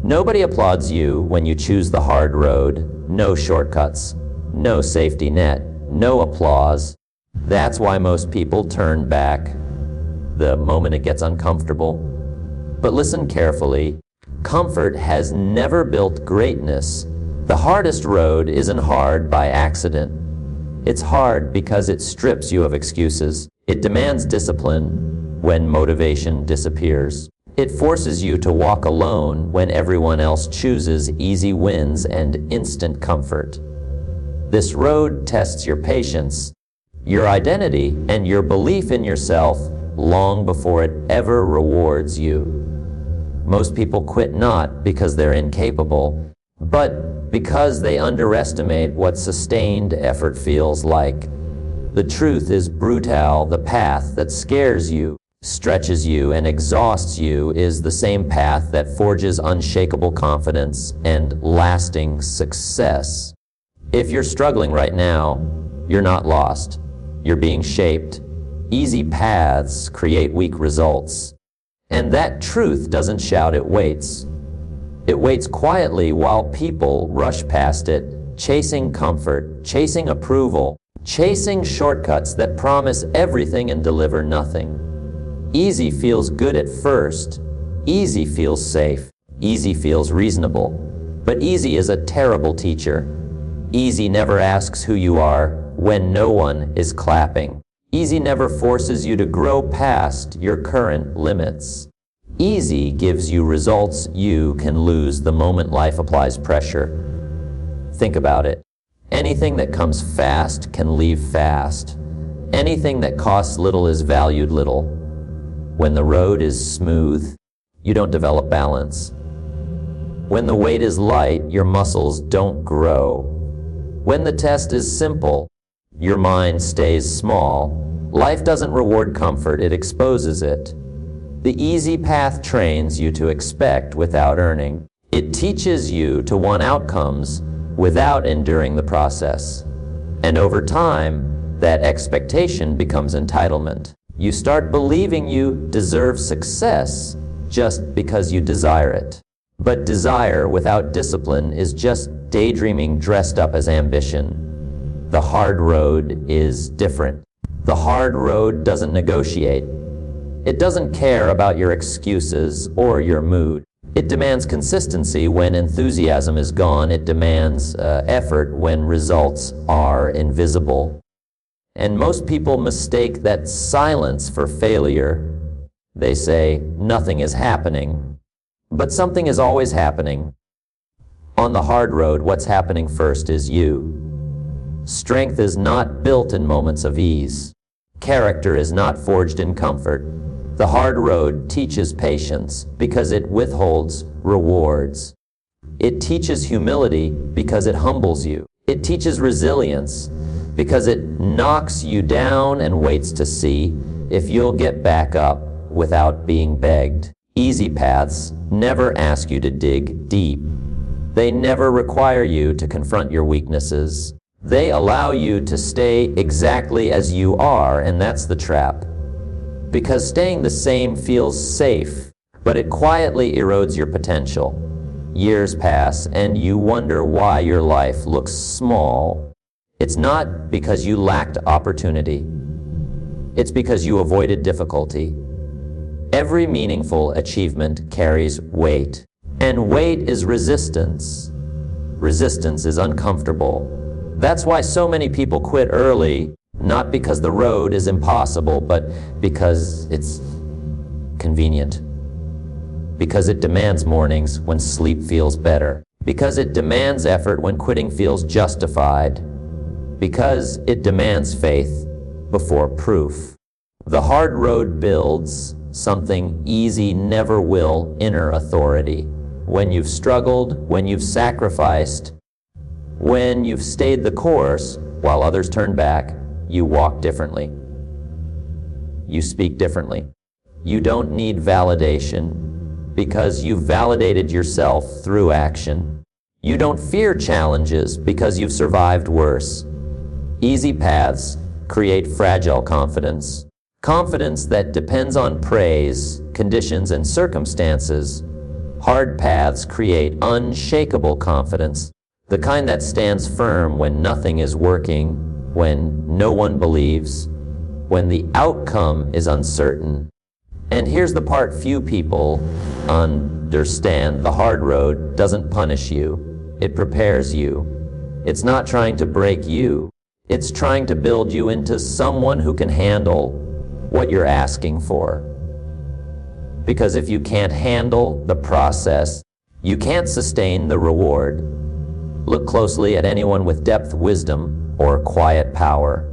Nobody applauds you when you choose the hard road. No shortcuts, no safety net, no applause. That's why most people turn back the moment it gets uncomfortable. But listen carefully. Comfort has never built greatness. The hardest road isn't hard by accident. It's hard because it strips you of excuses. It demands discipline when motivation disappears. It forces you to walk alone when everyone else chooses easy wins and instant comfort. This road tests your patience, your identity, and your belief in yourself long before it ever rewards you. Most people quit not because they're incapable, but because they underestimate what sustained effort feels like. The truth is brutal. The path that scares you, stretches you, and exhausts you is the same path that forges unshakable confidence and lasting success. If you're struggling right now, you're not lost. You're being shaped. Easy paths create weak results. And that truth doesn't shout, it waits. It waits quietly while people rush past it, chasing comfort, chasing approval, chasing shortcuts that promise everything and deliver nothing. Easy feels good at first. Easy feels safe. Easy feels reasonable. But easy is a terrible teacher. Easy never asks who you are when no one is clapping. Easy never forces you to grow past your current limits. Easy gives you results you can lose the moment life applies pressure. Think about it. Anything that comes fast can leave fast. Anything that costs little is valued little. When the road is smooth, you don't develop balance. When the weight is light, your muscles don't grow. When the test is simple, your mind stays small. Life doesn't reward comfort, it exposes it. The easy path trains you to expect without earning. It teaches you to want outcomes without enduring the process. And over time, that expectation becomes entitlement. You start believing you deserve success just because you desire it. But desire without discipline is just daydreaming dressed up as ambition. The hard road is different. The hard road doesn't negotiate. It doesn't care about your excuses or your mood. It demands consistency when enthusiasm is gone. It demands effort when results are invisible. And most people mistake that silence for failure. They say, nothing is happening. But something is always happening. On the hard road, what's happening first is you. Strength is not built in moments of ease. Character is not forged in comfort. The hard road teaches patience because it withholds rewards. It teaches humility because it humbles you. It teaches resilience because it knocks you down and waits to see if you'll get back up without being begged. Easy paths never ask you to dig deep. They never require you to confront your weaknesses. They allow you to stay exactly as you are, and that's the trap. Because staying the same feels safe, but it quietly erodes your potential. Years pass, and you wonder why your life looks small. It's not because you lacked opportunity. It's because you avoided difficulty. Every meaningful achievement carries weight, and weight is resistance. Resistance is uncomfortable. That's why so many people quit early, not because the road is impossible, but because it's convenient. Because it demands mornings when sleep feels better. Because it demands effort when quitting feels justified. Because it demands faith before proof. The hard road builds something easy never will: inner authority. When you've struggled, when you've sacrificed, when you've stayed the course while others turn back, you walk differently. You speak differently. You don't need validation because you've validated yourself through action. You don't fear challenges because you've survived worse. Easy paths create fragile confidence. Confidence that depends on praise, conditions, and circumstances. Hard paths create unshakable confidence, the kind that stands firm when nothing is working, when no one believes, when the outcome is uncertain. And here's the part few people understand. The hard road doesn't punish you. It prepares you. It's not trying to break you. It's trying to build you into someone who can handle what you're asking for. Because if you can't handle the process, you can't sustain the reward. Look closely at anyone with depth wisdom or quiet power.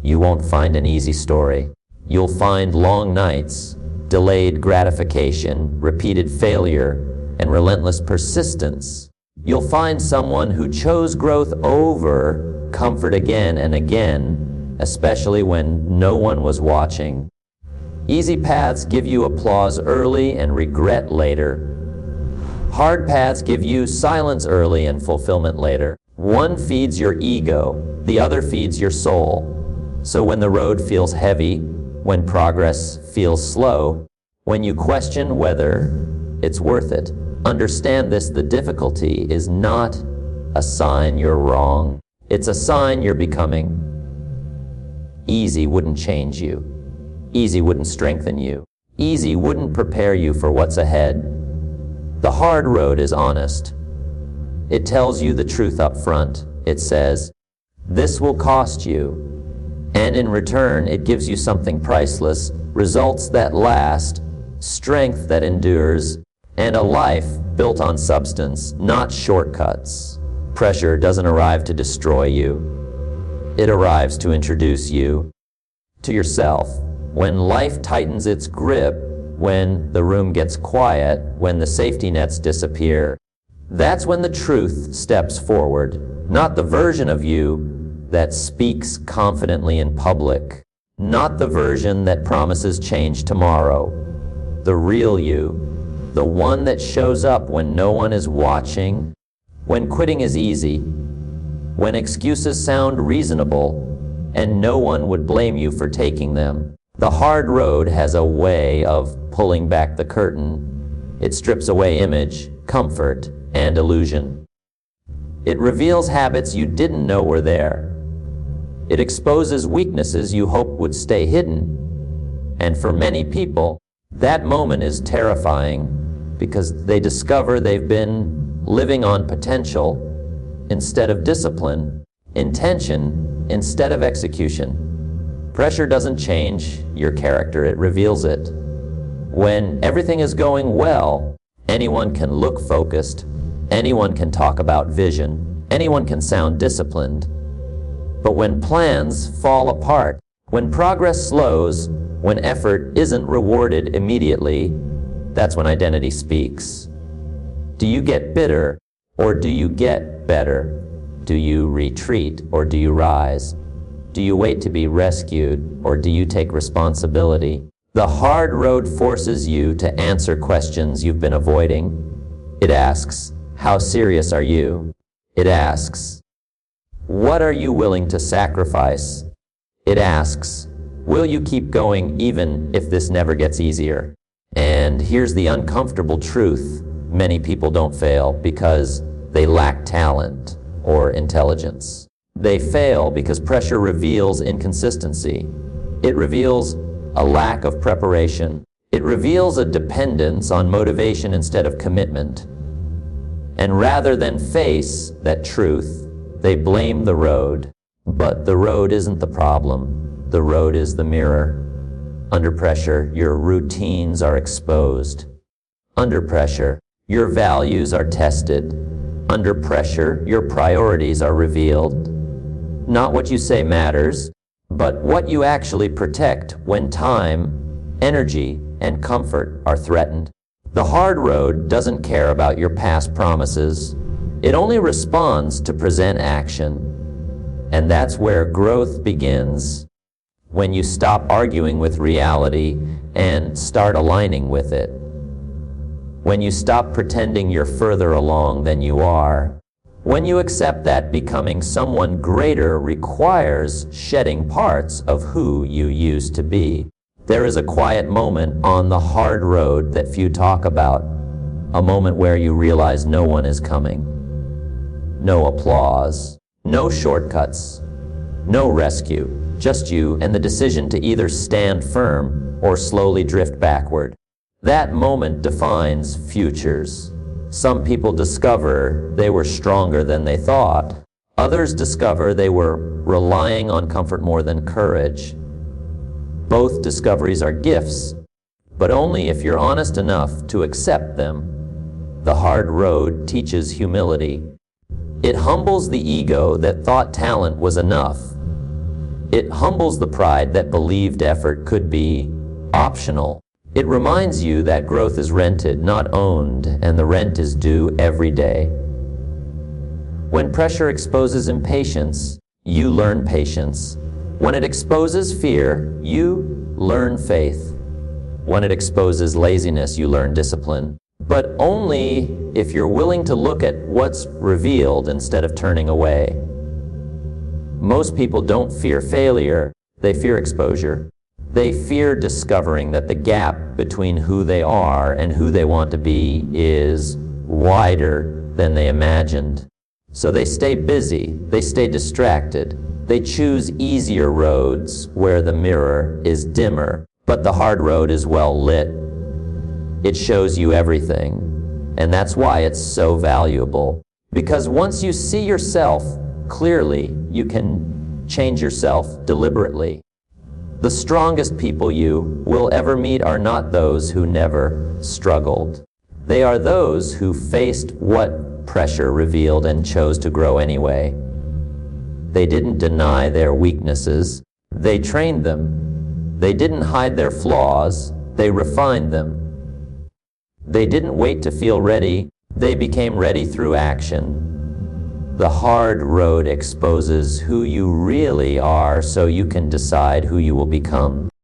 You won't find an easy story. You'll find long nights, delayed gratification, repeated failure, and relentless persistence. You'll find someone who chose growth over comfort again and again, especially when no one was watching. Easy paths give you applause early and regret later. Hard paths give you silence early and fulfillment later. One feeds your ego, the other feeds your soul. So when the road feels heavy, when progress feels slow, when you question whether it's worth it, understand this: the difficulty is not a sign you're wrong. It's a sign you're becoming. Easy wouldn't change you. Easy wouldn't strengthen you. Easy wouldn't prepare you for what's ahead. The hard road is honest. It tells you the truth up front. It says, this will cost you. And in return, it gives you something priceless, results that last, strength that endures, and a life built on substance, not shortcuts. Pressure doesn't arrive to destroy you. It arrives to introduce you to yourself. When life tightens its grip, when the room gets quiet, when the safety nets disappear, that's when the truth steps forward. Not the version of you that speaks confidently in public, not the version that promises change tomorrow. The real you, the one that shows up when no one is watching, when quitting is easy, when excuses sound reasonable, and no one would blame you for taking them. The hard road has a way of pulling back the curtain. It strips away image, comfort, and illusion. It reveals habits you didn't know were there. It exposes weaknesses you hoped would stay hidden. And for many people, that moment is terrifying because they discover they've been living on potential instead of discipline, intention instead of execution. Pressure doesn't change your character, it reveals it. When everything is going well, anyone can look focused, anyone can talk about vision, anyone can sound disciplined. But when plans fall apart, when progress slows, when effort isn't rewarded immediately, that's when identity speaks. Do you get bitter, or do you get better? Do you retreat, or do you rise? Do you wait to be rescued, or do you take responsibility? The hard road forces you to answer questions you've been avoiding. It asks, how serious are you? It asks, what are you willing to sacrifice? It asks, will you keep going even if this never gets easier? And here's the uncomfortable truth. Many people don't fail because they lack talent or intelligence. They fail because pressure reveals inconsistency. It reveals a lack of preparation. It reveals a dependence on motivation instead of commitment. And rather than face that truth, they blame the road. But the road isn't the problem. The road is the mirror. Under pressure, your routines are exposed. Under pressure, your values are tested. Under pressure, your priorities are revealed. Not what you say matters, but what you actually protect when time, energy, and comfort are threatened. The hard road doesn't care about your past promises. It only responds to present action. And that's where growth begins, when you stop arguing with reality and start aligning with it. When you stop pretending you're further along than you are. When you accept that becoming someone greater requires shedding parts of who you used to be. There is a quiet moment on the hard road that few talk about. A moment where you realize no one is coming. No applause, no shortcuts, no rescue, just you and the decision to either stand firm or slowly drift backward. That moment defines futures. Some people discover they were stronger than they thought. Others discover they were relying on comfort more than courage. Both discoveries are gifts, but only if you're honest enough to accept them. The hard road teaches humility. It humbles the ego that thought talent was enough. It humbles the pride that believed effort could be optional. It reminds you that growth is rented, not owned, and the rent is due every day. When pressure exposes impatience, you learn patience. When it exposes fear, you learn faith. When it exposes laziness, you learn discipline. But only if you're willing to look at what's revealed instead of turning away. Most people don't fear failure, they fear exposure. They fear discovering that the gap between who they are and who they want to be is wider than they imagined. So they stay busy, they stay distracted, they choose easier roads where the mirror is dimmer, but the hard road is well lit. It shows you everything, and that's why it's so valuable. Because once you see yourself clearly, you can change yourself deliberately. The strongest people you will ever meet are not those who never struggled. They are those who faced what pressure revealed and chose to grow anyway. They didn't deny their weaknesses, they trained them. They didn't hide their flaws, they refined them. They didn't wait to feel ready, they became ready through action. The hard road exposes who you really are so you can decide who you will become.